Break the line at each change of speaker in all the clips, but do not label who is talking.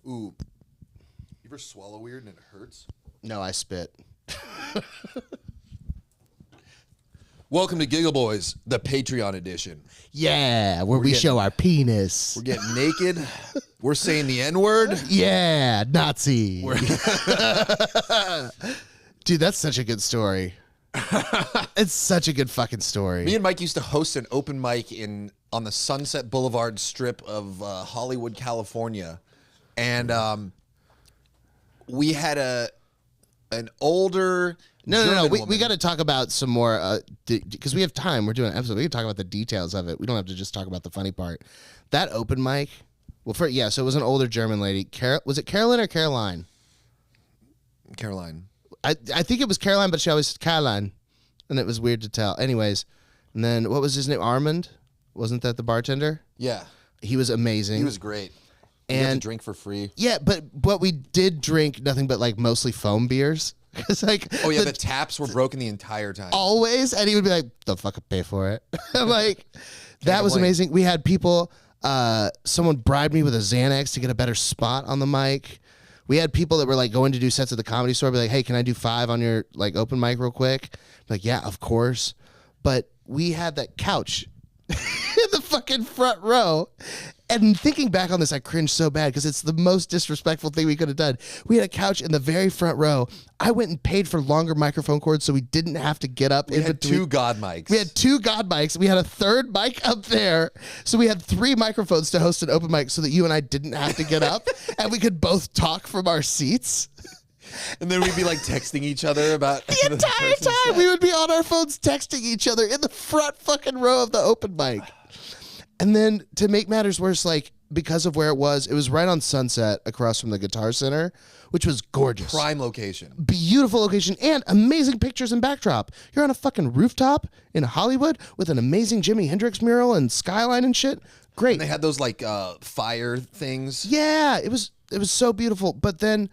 Ooh. You ever swallow weird and it hurts?
No, I spit.
Welcome to Giggleboys, the Patreon edition.
Yeah, where we show our penis.
We're getting naked. We're saying the N-word.
Yeah, Nazi. Dude, that's such a good story. It's such a good fucking story.
Me and Mike used to host an open mic on the Sunset Boulevard strip of Hollywood, California. And we had an older...
No. We got to talk about some more, because we have time. We're doing an episode. We can talk about the details of it. We don't have to just talk about the funny part. That open mic, so it was an older German lady. Was it Carolyn or Caroline?
Caroline.
I think it was Caroline, but she always said Caroline, and it was weird to tell. Anyways, and then what was his name? Armand? Wasn't that the bartender?
Yeah.
He was amazing.
He was great. And had to drink for free.
Yeah, but we did drink nothing but like mostly foam beers. It's like,
oh yeah, the taps were broken the entire time.
Always, and he would be like, "The fuck, pay for it." I'm like, that was amazing. We had people. Someone bribed me with a Xanax to get a better spot on the mic. We had people that were like going to do sets at the Comedy Store, be like, "Hey, can I do 5 on your like open mic real quick?" I'm like, yeah, of course. But we had that couch in the fucking front row. And thinking back on this, I cringe so bad because it's the most disrespectful thing we could have done. We had a couch in the very front row. I went and paid for longer microphone cords so we didn't have to get up.
We had 2 God mics.
We had 2 God mics. We had a 3rd mic up there. So we had 3 microphones to host an open mic so that you and I didn't have to get up and we could both talk from our seats.
And then we'd be like texting each other about
the entire time. We would be on our phones texting each other in the front fucking row of the open mic. And then to make matters worse, like because of where it was right on Sunset across from the Guitar Center, which was gorgeous.
Prime location.
Beautiful location and amazing pictures and backdrop. You're on a fucking rooftop in Hollywood with an amazing Jimi Hendrix mural and skyline and shit. Great.
And they had those like fire things.
Yeah, it was so beautiful. But then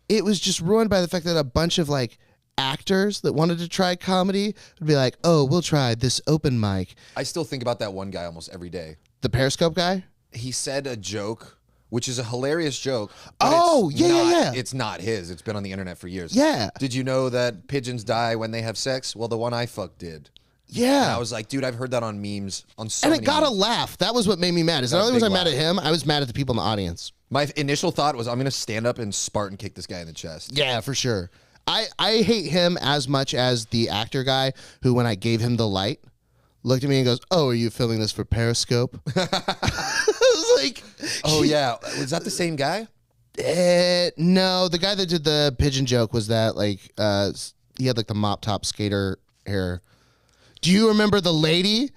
it was just ruined by the fact that a bunch of like actors that wanted to try comedy would be like, "Oh, we'll try this open mic."
I still think about that one guy almost every day.
The Periscope guy?
He said a joke, which is a hilarious joke.
Oh, yeah.
It's not his. It's been on the internet for years.
Yeah.
Did you know that pigeons die when they have sex? Well, the one I fucked did.
Yeah.
And I was like, dude, I've heard that on memes. And
it got a laugh. That was what made me mad. It's not only was I mad at him, I was mad at the people in the audience.
My initial thought was, I'm going to stand up and Spartan kick this guy in the chest.
Yeah, for sure. I hate him as much as the actor guy who, when I gave him the light, looked at me and goes, "Oh, are you filming this for Periscope?" I was like,
"Oh yeah, was that the same guy?"
No, the guy that did the pigeon joke was that like he had like the mop top skater hair. Do you remember the lady?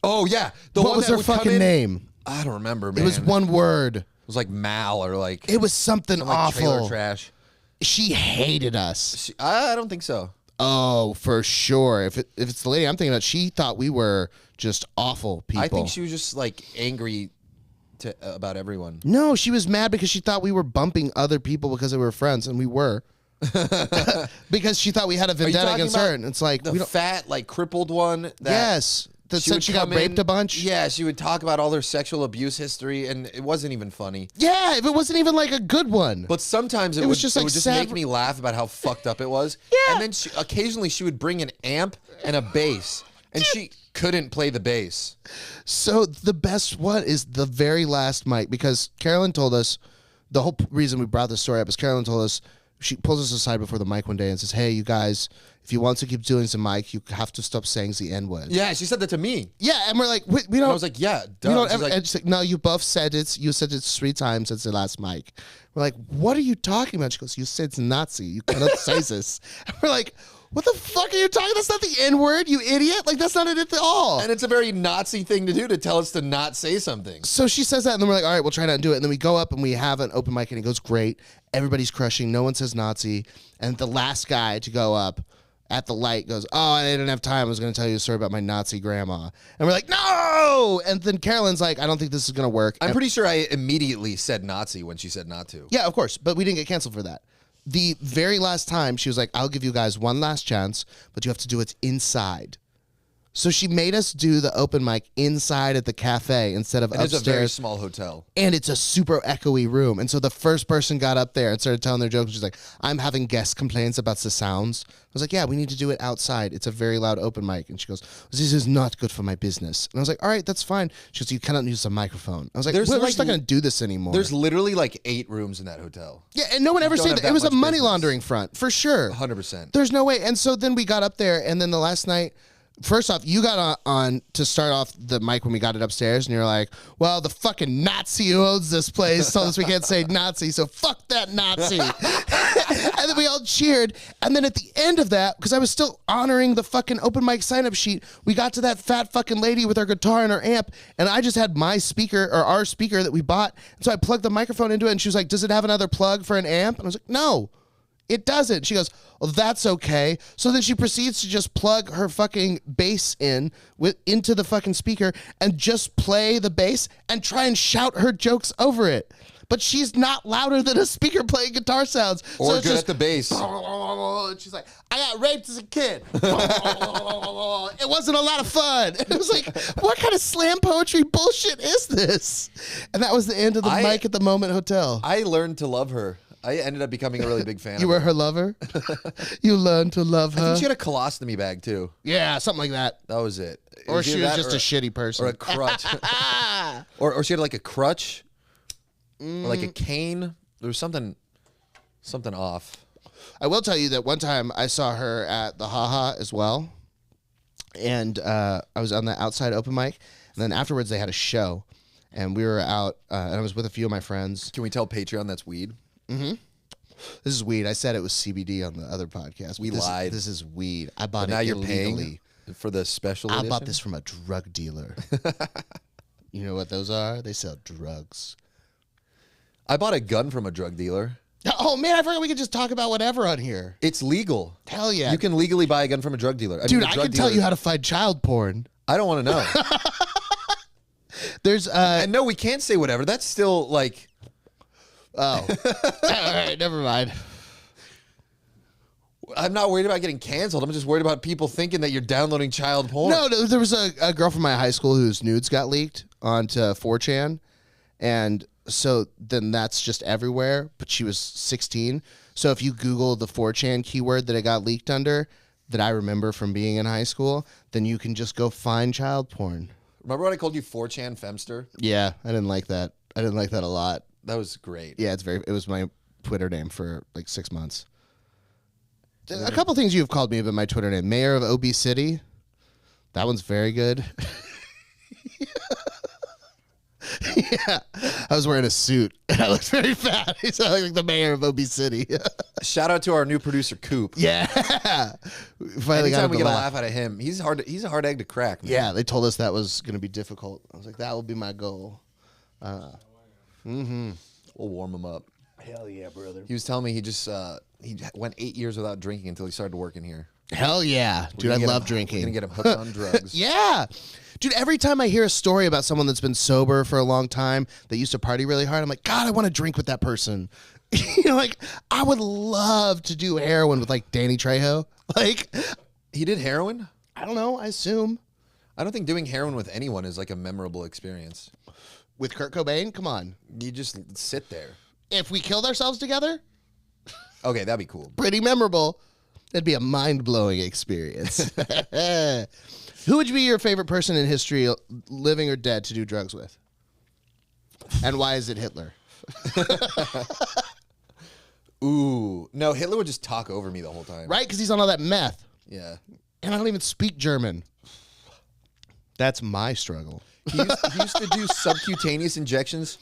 Oh yeah,
what was her fucking name?
I don't remember, man.
It was one word.
It was like Mal or like.
It was something awful.
Trailer trash.
She hated us.
I don't think so.
Oh, for sure. If it's the lady I'm thinking about, she thought we were just awful people.
I think she was just like angry about everyone.
No, she was mad because she thought we were bumping other people because they were friends, and we were. Because she thought we had a vendetta against her, and it's like
the fat, like crippled one.
Yes. That said she got raped a bunch?
Yeah, she would talk about all their sexual abuse history, and it wasn't even funny.
Yeah, if it wasn't even like a good one.
But sometimes it would just make me laugh about how fucked up it was.
Yeah.
And then occasionally she would bring an amp and a bass, and she couldn't play the bass.
So the best one is the very last mic, because Carolyn told us, the whole reason we brought this story up is Carolyn told us, she pulls us aside before the mic one day and says, "Hey, you guys, if you want to keep doing some mic, you have to stop saying the N-word."
Yeah, she said that to me.
Yeah, and we're like, we don't. And
I was like, yeah, duh.
We don't ever, and she's like, "No, you both said it. You said it 3 times since the last mic." We're like, "What are you talking about?" She goes, "You said Nazi. You cannot say this." And we're like, "What the fuck are you talking? That's not the N-word, you idiot. Like, that's not it at all."
And it's a very Nazi thing to do, to tell us to not say something.
So she says that, and then we're like, all right, we'll try not to do it. And then we go up and we have an open mic, and it goes great. Everybody's crushing. No one says Nazi. And the last guy to go up at the light goes, "Oh, I didn't have time. I was going to tell you a story about my Nazi grandma." And we're like, "No!" And then Carolyn's like, "I don't think this is going to work."
I'm pretty sure I immediately said Nazi when she said not to.
Yeah, of course. But we didn't get canceled for that. The very last time, she was like, "I'll give you guys one last chance, but you have to do it inside." So she made us do the open mic inside at the cafe instead of upstairs.
It's a very small hotel.
And it's a super echoey room. And so the first person got up there and started telling their jokes. She's like, I'm having guest complaints about the sounds. I was like, yeah, we need to do it outside. It's a very loud open mic. And she goes, this is not good for my business. And I was like, all right, that's fine. She goes, you cannot use a microphone. I was like, we're just not going to do this anymore.
There's literally like 8 rooms in that hotel.
Yeah, and no one ever said that. It was a money laundering front, for sure.
100%.
There's no way. And so then we got up there, and then the last night, first off, you got on to start off the mic when we got it upstairs, and you're like, well, the fucking Nazi who owns this place told us we can't say Nazi, so fuck that Nazi. And then we all cheered. And then at the end of that, because I was still honoring the fucking open mic sign-up sheet, we got to that fat fucking lady with her guitar and her amp, and I just had my speaker, or our speaker that we bought, and so I plugged the microphone into it, and she was like, does it have another plug for an amp? And I was like, no. It doesn't. She goes, well, that's okay. So then she proceeds to just plug her fucking bass into the fucking speaker and just play the bass and try and shout her jokes over it. But she's not louder than a speaker playing guitar sounds.
Or so good at the bass.
And she's like, I got raped as a kid. It wasn't a lot of fun. And it was like, what kind of slam poetry bullshit is this? And that was the end of the Mic at the Moment Hotel.
I learned to love her. I ended up becoming a really big fan.
You were her lover? You learned to love her?
I think she had a colostomy bag, too.
Yeah, something like that.
That was it.
Or she was just a shitty person.
Or a crutch. or she had like a crutch. Or like a cane. There was something off.
I will tell you that one time I saw her at the Ha as well. And I was on the outside open mic. And then afterwards they had a show. And we were out, and I was with a few of my friends.
Can we tell Patreon that's weed?
Mm-hmm. This is weed. I said it was CBD on the other podcast.
We lied.
This is weed. I bought it
now
illegally.
You're paying for the special edition?
I bought this from a drug dealer. You know what those are? They sell drugs.
I bought a gun from a drug dealer.
Oh, man, I forgot we could just talk about whatever on here.
It's legal.
Hell yeah.
You can legally buy a gun from a drug dealer.
Dude, I can tell you how to find child porn.
I don't want to know.
There's
and no, we can't say whatever. That's still like...
Oh. All right, never mind.
I'm not worried about getting canceled. I'm just worried about people thinking that you're downloading child porn.
No, there was a girl from my high school whose nudes got leaked onto 4chan. And so then that's just everywhere. But she was 16. So if you Google the 4chan keyword that it got leaked under, that I remember from being in high school, then you can just go find child porn.
Remember when I called you 4chan Femster?
Yeah, I didn't like that. I didn't like that a lot.
That was great.
Yeah, it was my Twitter name for like 6 months. A couple things you've called me about my Twitter name. Mayor of OB City. That one's very good. Yeah. I was wearing a suit. And I looked very fat. He's like the mayor of OB City.
Shout out to our new producer, Coop.
Yeah. Finally
Anytime we get a laugh out of him, he's a hard egg to crack, man.
Yeah, they told us that was going to be difficult. I was like, that will be my goal.
We'll warm him up.
Hell yeah, brother.
He was telling me he went 8 years without drinking until he started working here.
Hell yeah. Dude, I love drinking.
We're going to get him hooked on drugs.
Yeah. Dude, every time I hear a story about someone that's been sober for a long time that used to party really hard, I'm like, God, I want to drink with that person. You know, like, I would love to do heroin with, like, Danny Trejo. Like,
he did heroin?
I don't know. I assume.
I don't think doing heroin with anyone is, like, a memorable experience.
With Kurt Cobain? Come on.
You just sit there.
If we killed ourselves together?
Okay, that'd be cool.
Pretty memorable. That'd be a mind-blowing experience. Who would be your favorite person in history, living or dead, to do drugs with? And why is it Hitler?
Ooh. No, Hitler would just talk over me the whole time.
Right? Because he's on all that meth.
Yeah.
And I don't even speak German. That's my struggle.
He used to do subcutaneous injections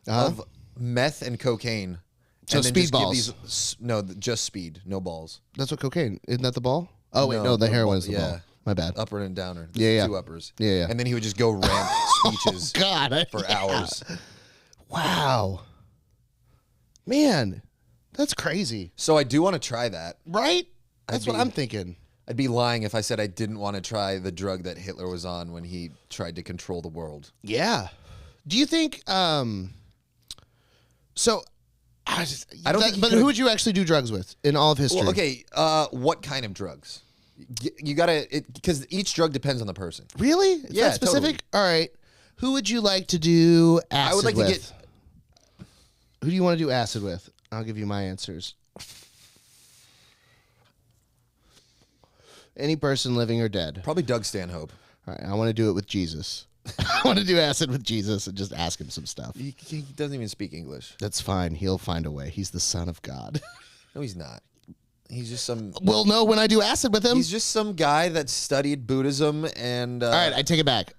of meth and cocaine.
So
and then
speed
just
balls.
No, just speed. No balls.
That's what cocaine. Isn't that the ball? Oh, wait, no, the heroin is the ball. My bad.
Upper and downer.
Yeah.
2 uppers.
Yeah.
And then he would just go rant speeches for hours.
Wow. Man, that's crazy.
So I do want to try that.
Right? That's what I'm thinking.
I'd be lying if I said I didn't want to try the drug that Hitler was on when he tried to control the world.
Yeah. Do you think, so... I don't think. But who would you actually do drugs with in all of history?
Well, okay, what kind of drugs? You gotta, because each drug depends on the person.
Really? Is
Yeah,
that specific?
totally.
All right. Who would you like to do acid
I would like
with?
to get.
Who do you want to do acid with? I'll give you my answers. Any person living or dead.
Probably Doug Stanhope.
All right. I want to do it with Jesus. I want to do acid with Jesus and just ask him some stuff.
He doesn't even speak English.
That's fine. He'll find a way. He's the son of God.
No, he's not. He's just some.
We'll know when I do acid with him.
He's just some guy that studied Buddhism and.
All right, I take it back.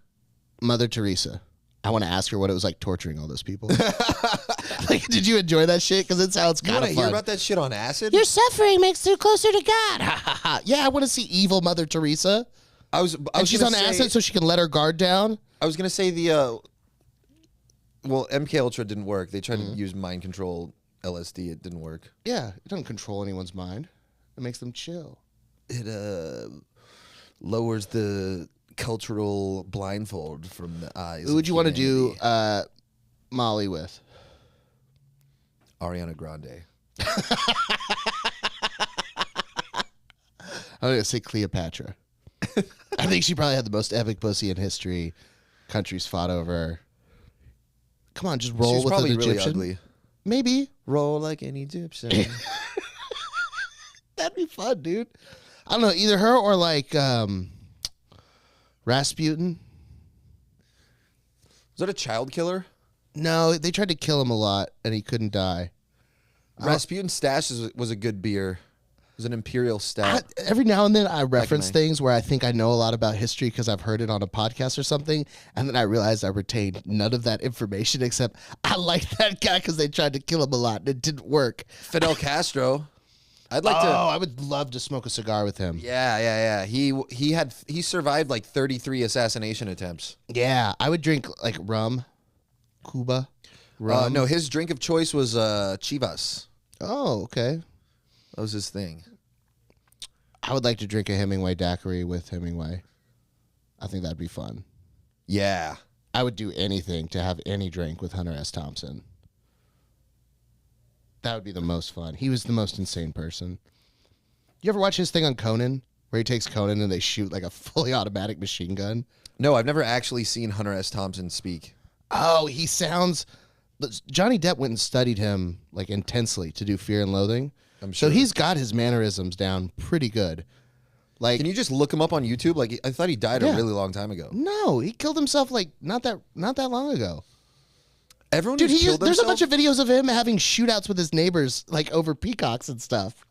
Mother Teresa. I want to ask her what it was like torturing all those people. Like, did you enjoy that shit? Because it sounds
You
kind
want
of
to hear
fun.
about that shit on acid?
Your suffering makes you closer to God. Yeah, I want to see evil Mother Teresa.
I was
And she's on acid so she can let her guard down.
I was gonna say the. Well, MK Ultra didn't work. They tried to use mind control LSD. It didn't work.
Yeah, it doesn't control anyone's mind. It makes them chill.
It lowers the cultural blindfold from the eyes.
Who would you want to do Molly with?
Ariana Grande.
I'm going to say Cleopatra. I think she probably had the most epic pussy in history. Countries fought over her. Come on, just roll
She's
with
probably
an
really
Egyptian.
ugly.
Maybe.
Roll like an Egyptian.
That'd be fun, dude. I don't know, either her or like Rasputin.
Was that a child killer?
No, they tried to kill him a lot and he couldn't die.
Rasputin Stash was a good beer. It was an imperial stout.
Every now and then I reference
I.
things where I think I know a lot about history because I've heard it on a podcast or something, and then I realized I retained none of that information except I like that guy because they tried to kill him a lot and it didn't work.
Fidel Castro. I'd like to.
I would love to smoke a cigar with him.
Yeah. He survived like 33 assassination attempts.
Yeah, I would drink like rum, Cuba, rum.
No, his drink of choice was Chivas.
Oh, okay.
That was his thing.
I would like to drink a Hemingway daiquiri with Hemingway. I think that'd be fun.
Yeah.
I would do anything to have any drink with Hunter S. Thompson. That would be the most fun. He was the most insane person. You ever watch his thing on Conan, where he takes Conan and they shoot like a fully automatic machine gun?
No, I've never actually seen Hunter S. Thompson speak.
Oh, he sounds... Johnny Depp went and studied him like intensely to do Fear and Loathing.
I'm sure.
So he's got his mannerisms down pretty good. Like,
Can you just look him up on YouTube? Like, I thought he died a really long time ago.
no, he killed himself like not that long ago.
Everyone
Dude,
who's killed
there's a
themselves?
bunch of videos of him having shootouts with his neighbors, like over peacocks and stuff,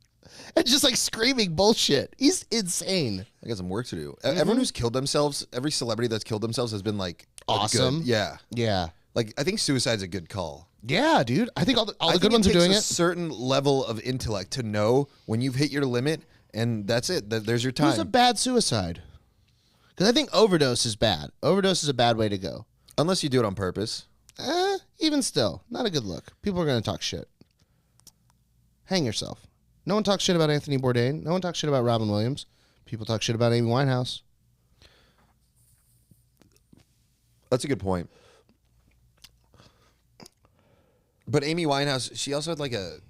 and just like screaming bullshit. He's insane.
I got some work to do. Everyone who's killed themselves, every celebrity that's killed themselves has been like
Awesome.
good. Yeah.
Yeah,
Like, I think suicide's a good call.
yeah, dude. I think all the
I
good
think
ones are
takes
doing
a
it.
certain level of intellect to know when you've hit your limit, and that's it. There's your time.
Who's a bad suicide? Because I think overdose is bad. Overdose is a bad way to go.
Unless you do it on purpose.
Even still, not a good look. People are going to talk shit. Hang yourself. No one talks shit about Anthony Bourdain. No one talks shit about Robin Williams. People talk shit about Amy Winehouse.
That's a good point. But Amy Winehouse, she also had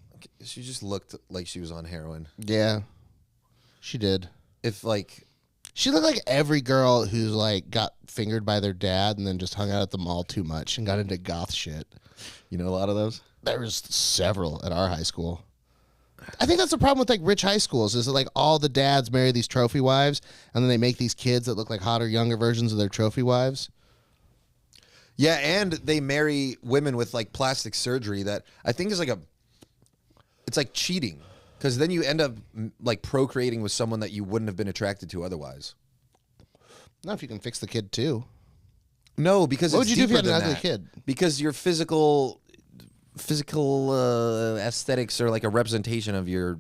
she just looked like she was on heroin.
Yeah, she did.
If like,
She looked like every girl who's like got fingered by their dad and then just hung out at the mall too much and got into goth shit.
you know, a lot of those.
There was several at our high school. I think that's the problem with like rich high schools is that like all the dads marry these trophy wives and then they make these kids that look like hotter, younger versions of their trophy wives.
Yeah, and they marry women with like plastic surgery that I think is it's like cheating. Because then you end up like procreating with someone that you wouldn't have been attracted to otherwise.
Not if you can fix the kid too.
No, because
What
it's
would you do if you
deeper
had an
than
ugly
that.
kid?
Because your physical aesthetics are like a representation of your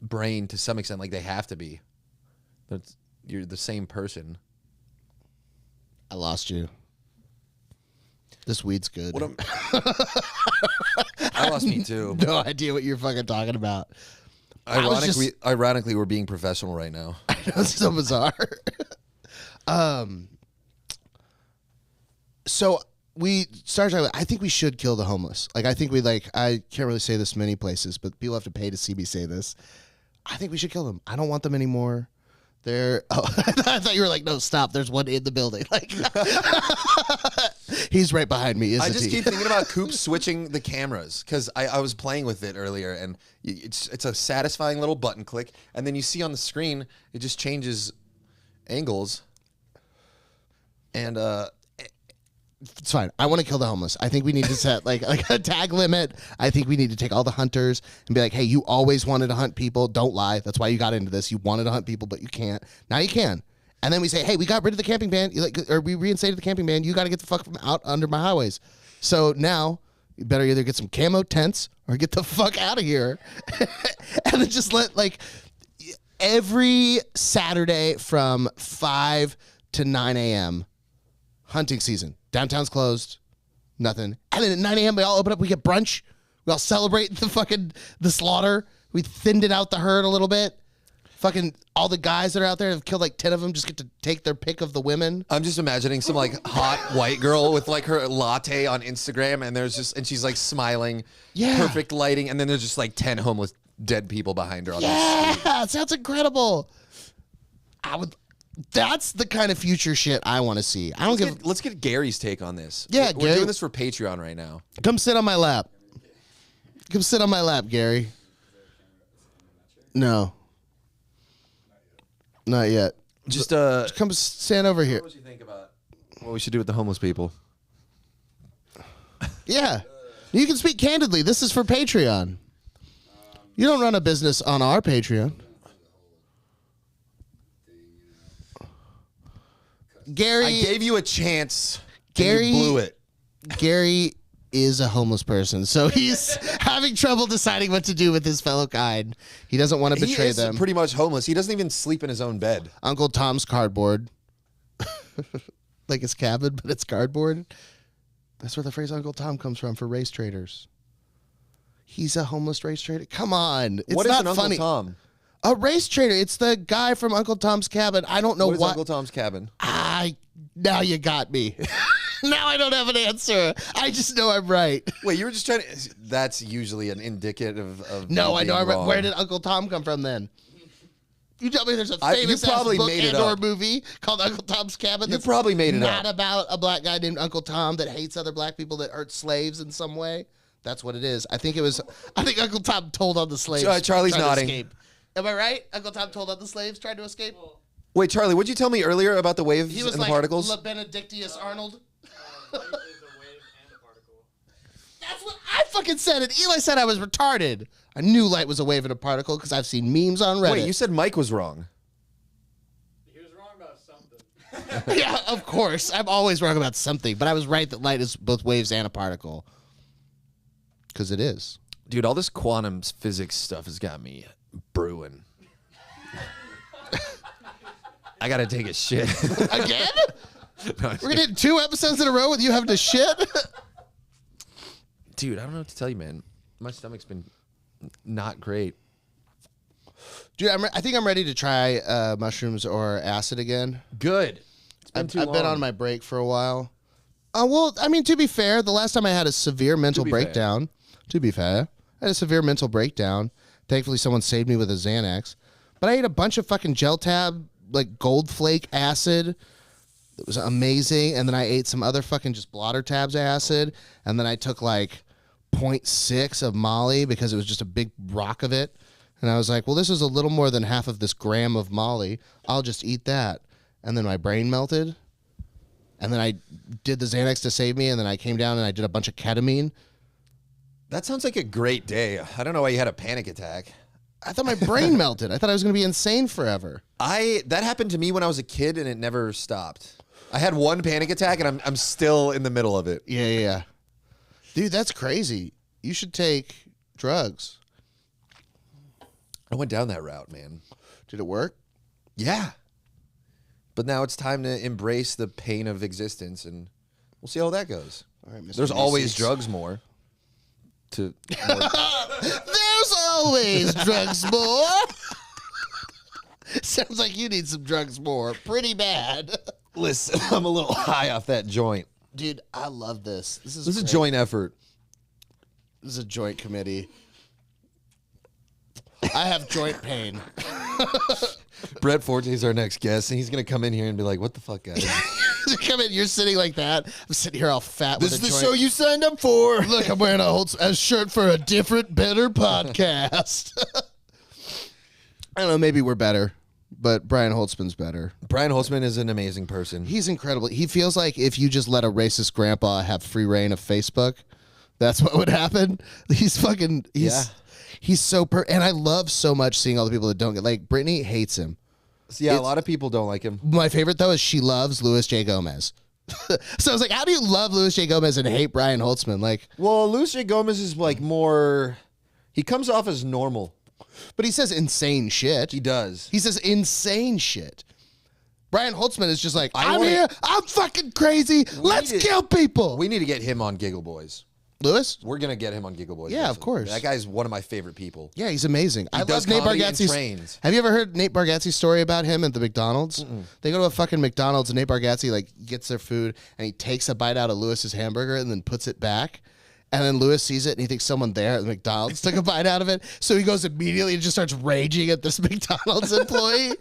brain to some extent. Like they have to be. But you're the same person.
I lost you. This weed's good.
What I lost me too.
No idea what you're fucking talking about.
Ironically, we're being professional right now.
I know, it's so bizarre. So we started talking about, I think we should kill the homeless. Like, I think I can't really say this many places, but people have to pay to see me say this. I think we should kill them. I don't want them anymore. There. Oh, I thought you were like, no, stop. There's one in the building. Like, he's right behind me.
I just keep thinking about Coop switching the cameras because I was playing with it earlier, and it's a satisfying little button click, and then you see on the screen it just changes angles, and
it's fine. I want to kill the homeless. I think we need to set like a tag limit. I think we need to take all the hunters and be like, hey, you always wanted to hunt people. Don't lie. That's why you got into this. You wanted to hunt people, but you can't. Now you can. And then we say, hey, we got rid of the camping ban. Or we reinstated the camping ban. You got to get the fuck from out under my highways. So now you better either get some camo tents or get the fuck out of here. And then just let like every Saturday from 5 to 9 a.m. hunting season. Downtown's closed. Nothing. And then at 9 a.m. we all open up. We get brunch. We all celebrate the slaughter. We thinned it out the herd a little bit. Fucking all the guys that are out there have killed like 10 of them. Just get to take their pick of the women.
I'm just imagining some like hot white girl with like her latte on Instagram, and she's like smiling.
Yeah.
Perfect lighting, and then there's just like 10 homeless dead people behind her on the street.
Yeah, it sounds incredible. That's the kind of future shit I want to see.
Let's get Gary's take on this.
Yeah,
we're
Gary,
doing this for Patreon right now.
Come sit on my lap. Come sit on my lap, Gary. No. Not yet.
Just
come stand over here.
What do you think about what we should do with the homeless people?
Yeah. You can speak candidly. This is for Patreon. You don't run a business on our Patreon. Gary,
I gave you a chance.
Gary
and you blew it.
Gary is a homeless person, so he's having trouble deciding what to do with his fellow kind. He doesn't want to betray them.
Pretty much homeless. He doesn't even sleep in his own bed.
Uncle Tom's cardboard. Like his cabin, but it's cardboard. That's where the phrase Uncle Tom comes from for race traders. He's a homeless race trader. Come on. It's
what is
not
an Uncle
funny.
Tom?
A race trader. It's the guy from Uncle Tom's Cabin. I don't know
what is Uncle Tom's Cabin?
Now you got me. Now I don't have an answer. I just know I'm right.
Wait, you were just trying to... That's usually an indicative of...
No, I know I'm right.
Wrong.
Where did Uncle Tom come from then? You tell me there's a famous book and/or movie called Uncle Tom's Cabin.
You probably made it
not
up.
about a black guy named Uncle Tom that hates other black people that hurt slaves in some way. That's what it is. I think Uncle Tom told on the slaves.
Charlie's nodding.
Escape. Am I right? Uncle Tom told on the slaves tried to escape?
Wait, Charlie, what'd you tell me earlier about the waves
He was
and
like
the particles?
La Benedictus Arnold.
Light is a wave and a particle.
That's what I fucking said. And Eli said I was retarded. I knew light was a wave and a particle because I've seen memes on Reddit.
Wait, you said Mike was wrong.
He was wrong about something.
Yeah, of course. I'm always wrong about something, but I was right that light is both waves and a particle. Because it is.
Dude, all this quantum physics stuff has got me brewing. I gotta take a shit.
Again?
No,
We're gonna hit 2 episodes in a row with you having to shit?
Dude, I don't know what to tell you, man. My stomach's been not great.
Dude, I think I'm ready to try mushrooms or acid again.
Good. It's been too long.
I've been on my break for a while. Well, I mean, to be fair, the last time I had a severe mental breakdown, I had a severe mental breakdown. Thankfully, someone saved me with a Xanax. But I ate a bunch of fucking gel tab, like gold flake acid. It was amazing. And then I ate some other fucking just blotter tabs acid. And then I took like 0.6 of Molly because it was just a big rock of it. And I was like, well, this is a little more than half of this gram of Molly. I'll just eat that. And then my brain melted. And then I did the Xanax to save me. And then I came down and I did a bunch of ketamine.
That sounds like a great day. I don't know why you had a panic attack.
I thought my brain melted. I thought I was going to be insane forever.
That happened to me when I was a kid, and it never stopped. I had one panic attack, and I'm still in the middle of it.
Yeah. Dude, that's crazy. You should take drugs.
I went down that route, man.
Did it work?
Yeah. But now it's time to embrace the pain of existence, and we'll see how that goes.
All right, Mr.
There's
Macy's.
always drugs more.
There's always drugs more. Sounds like you need some drugs more. Pretty bad.
Listen, I'm a little high off that joint.
Dude, I love this. This is
a joint effort.
This is a joint committee. I have joint pain.
Brett Forte is our next guest, and he's gonna come in here and be like, "What the fuck, guys?"
Come in, you're sitting like that. I'm sitting here all fat.
This
with
is
a
the
joint.
show you signed up for.
Look, I'm wearing a shirt for a different, better podcast. I don't know. Maybe we're better, but Brian Holtzman's better.
Brian Holtzman is an amazing person.
He's incredible. He feels like if you just let a racist grandpa have free reign of Facebook, that's what would happen. He's so and I love so much seeing all the people that don't get, like, Brittany hates him.
Yeah, a lot of people don't like him.
My favorite, though, is she loves Louis J. Gomez. So I was like, how do you love Louis J. Gomez and hate Brian Holtzman? Like,
well, Louis J. Gomez is like more, he comes off as normal.
but he says insane shit.
He does.
He says insane shit. Brian Holtzman is just like,
I'm here.
I'm fucking crazy. Let's kill people.
We need to get him on Giggleboys.
Louis?
We're gonna get him on Giggleboys.
Yeah, of course.
That guy's one of my favorite people.
Yeah, he's amazing. I
does
love Nate
comedy and
Bargatze's.
trains.
Have you ever heard Nate Bargatze's story about him at the McDonald's? They go to a fucking McDonald's and Nate Bargatze like gets their food and he takes a bite out of Lewis's hamburger and then puts it back. And then Lewis sees it and he thinks someone there at the McDonald's took a bite out of it. So he goes immediately and just starts raging at this McDonald's employee.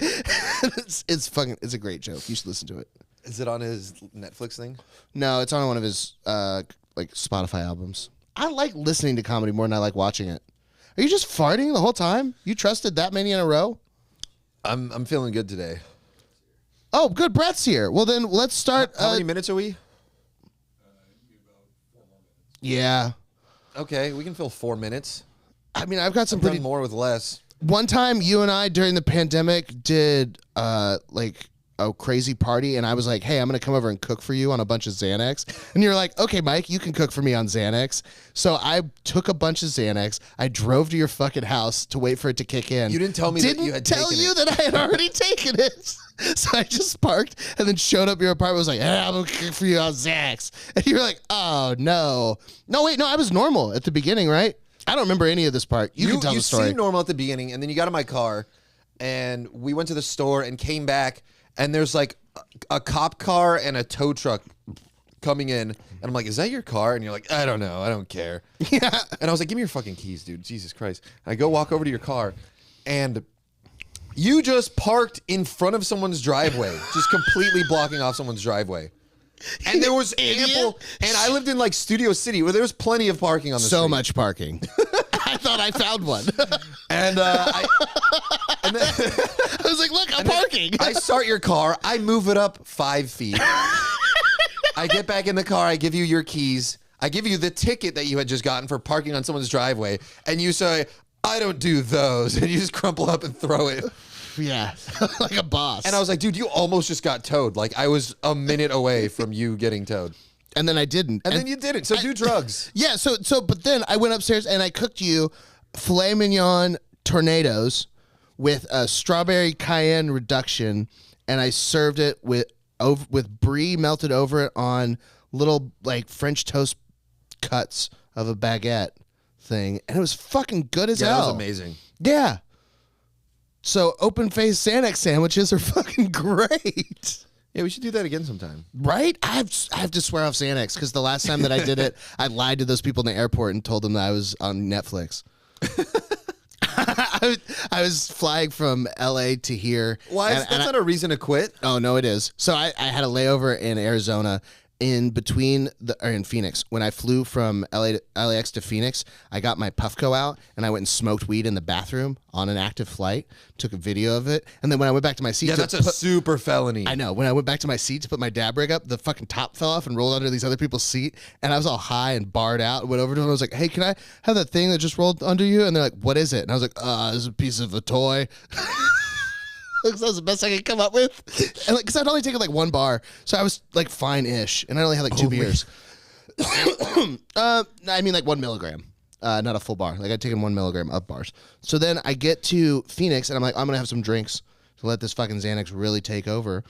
It's a great joke. You should listen to it.
Is it on his Netflix thing?
No, it's on one of his like Spotify albums. I like listening to comedy more than I like watching it. Are you just farting the whole time? You trusted that many in a row?
I'm feeling good today.
Oh, good. Brett's here. Well, then let's start.
How many minutes are we?
Yeah.
Okay, we can fill 4 minutes.
I mean, I've got some
Done
pretty.
more with less.
One time, you and I during the pandemic did like a crazy party, and I was like, "Hey, I'm gonna come over and cook for you on a bunch of Xanax." And you're like, "Okay, Mike, you can cook for me on Xanax." So I took a bunch of Xanax. I drove to your fucking house to wait for it to kick in.
You didn't tell me that you had
tell
taken
you
it.
that I had already taken it. So I just parked and then showed up at your apartment. Was like, "Hey, I'm gonna cook for you on Xanax," and you're like, "Oh no, wait, I was normal at the beginning, right?" I don't remember any of this part. You can tell the story.
You seemed normal at the beginning, and then you got in my car, and we went to the store and came back, and there's like a cop car and a tow truck coming in, and I'm like, "Is that your car?" And you're like, "I don't know, I don't care."
Yeah.
And I was like, "Give me your fucking keys, dude. Jesus Christ." And I go walk over to your car, and you just parked in front of someone's driveway, just completely blocking off someone's driveway. And there was ample, and I lived in like Studio City where there was plenty of parking on the street.
So much parking. I thought I found one.
And, I
was like, "Look, I'm parking."
I start your car. I move it up 5 feet. I get back in the car. I give you your keys. I give you the ticket that you had just gotten for parking on someone's driveway. And you say, "I don't do those." And you just crumple up and throw it.
Yeah, like a boss.
And I was like, "Dude, you almost just got towed. Like, I was a minute away from you getting towed."
And then I didn't.
And then you didn't. So do drugs.
Yeah, but then I went upstairs and I cooked you filet mignon tornadoes with a strawberry cayenne reduction, and I served it with brie melted over it on little like French toast cuts of a baguette thing, and it was fucking good as hell.
That was amazing.
Yeah. So open-faced Xanax sandwiches are fucking great.
Yeah, we should do that again sometime.
Right? I have to swear off Xanax because the last time that I did it, I lied to those people in the airport and told them that I was on Netflix. I was flying from LA to here.
Why? That's not a reason to quit.
Oh, no, it is. So I had a layover in Arizona in Phoenix. When I flew from LAX to Phoenix, I got my Puffco out and I went and smoked weed in the bathroom on an active flight, took a video of it. And then when I went back to my seat,
Yeah, that's a super felony.
I know. When I went back to my seat to put my dab rig up, the fucking top fell off and rolled under these other people's seat. And I was all high and barred out. Went over to them. I was like, "Hey, can I have that thing that just rolled under you?" And they're like, "What is it?" And I was like, "This is a piece of a toy." That was the best I could come up with. And because I'd only taken like one bar. So I was like fine-ish. And I only had like 2 beers. I mean like 1 milligram. Not a full bar. Like I'd taken 1 milligram of bars. So then I get to Phoenix and I'm like, I'm going to have some drinks to let this fucking Xanax really take over.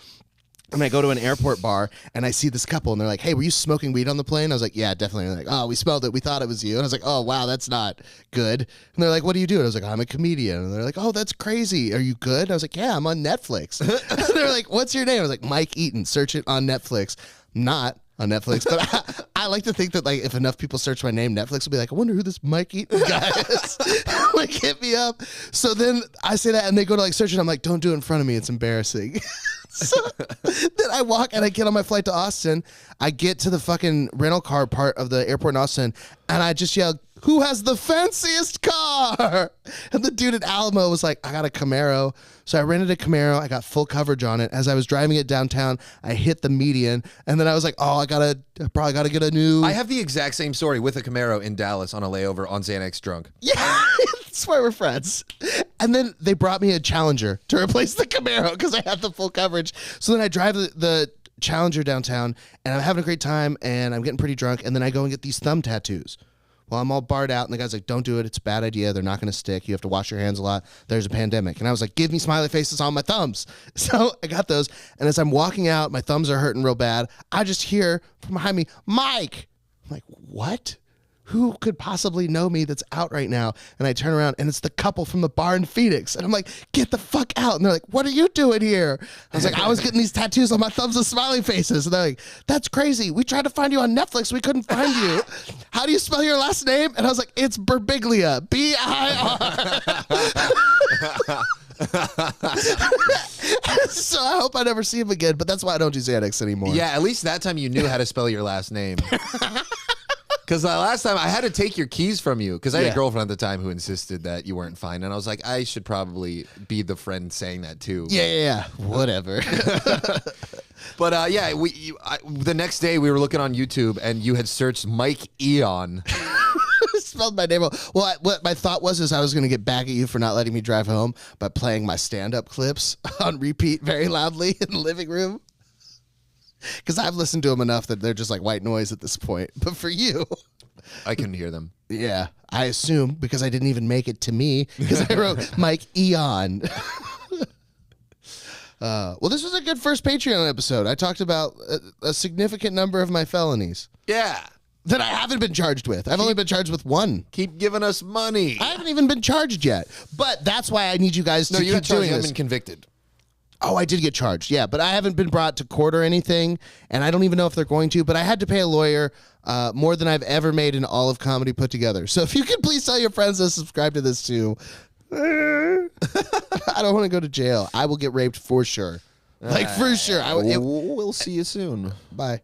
And I go to an airport bar and I see this couple and they're like, "Hey, were you smoking weed on the plane?" I was like, "Yeah, definitely." And they're like, "Oh, we smelled it. We thought it was you." And I was like, "Oh, wow, that's not good." And they're like, "What do you do?" And I was like, "I'm a comedian." And they're like, "Oh, that's crazy. Are you good?" And I was like, "Yeah, I'm on Netflix." And they're like, "What's your name?" I was like, "Mike Eaton. Search it on Netflix." Not on Netflix, but I I like to think that like if enough people search my name, Netflix will be like, I wonder who this Mike Eaton guy is. Like hit me up. So then I say that and they go to like search and I'm like, don't do it in front of me. It's embarrassing. So then I walk and I get on my flight to Austin. I get to the fucking rental car part of the airport in Austin and I just yell, who has the fanciest car? And the dude at Alamo was like, I got a Camaro. So I rented a Camaro. I got full coverage on it. As I was driving it downtown, I hit the median. And then I was like, oh, I probably got to get a new.
I have the exact same story with a Camaro in Dallas on a layover on Xanax drunk.
Yeah, that's why we're friends. And then they brought me a Challenger to replace the Camaro because I had the full coverage. So then I drive the Challenger downtown and I'm having a great time and I'm getting pretty drunk. And then I go and get these thumb tattoos. Well, I'm all barred out, and the guy's like, don't do it. It's a bad idea. They're not going to stick. You have to wash your hands a lot. There's a pandemic. And I was like, give me smiley faces on my thumbs. So I got those, and as I'm walking out, my thumbs are hurting real bad. I just hear from behind me, Mike. I'm like, what? Who could possibly know me that's out right now? And I turn around, and it's the couple from the bar in Phoenix. And I'm like, get the fuck out. And they're like, what are you doing here? I was like, I was getting these tattoos on my thumbs with smiley faces. And they're like, that's crazy. We tried to find you on Netflix. We couldn't find you. How do you spell your last name? And I was like, it's Birbiglia. B-I-R. So I hope I never see him again, but that's why I don't do Xanax anymore.
Yeah, at least that time you knew how to spell your last name. Because last time I had to take your keys from you because I had a girlfriend at the time who insisted that you weren't fine. And I was like, I should probably be the friend saying that too.
Yeah. Whatever.
But the next day we were looking on YouTube and you had searched Mike Eon.
Spelled my name wrong. Well, what my thought was I was going to get back at you for not letting me drive home by playing my stand-up clips on repeat very loudly in the living room. Because I've listened to them enough that they're just like white noise at this point. But for you,
I couldn't hear them.
Yeah, I assume because I didn't even make it to me because I wrote Mike Eon. Well, this was a good first Patreon episode. I talked about a significant number of my felonies.
Yeah.
That I haven't been charged with. I've only been charged with one.
Keep giving us money.
I haven't even been charged yet. But that's why I need you guys to keep doing this.
No, you haven't been convicted.
Oh, I did get charged, yeah, but I haven't been brought to court or anything, and I don't even know if they're going to, but I had to pay a lawyer more than I've ever made in all of comedy put together. So if you could please tell your friends to subscribe to this too. I don't want to go to jail. I will get raped for sure. Like, for sure.
We'll see you soon.
Bye.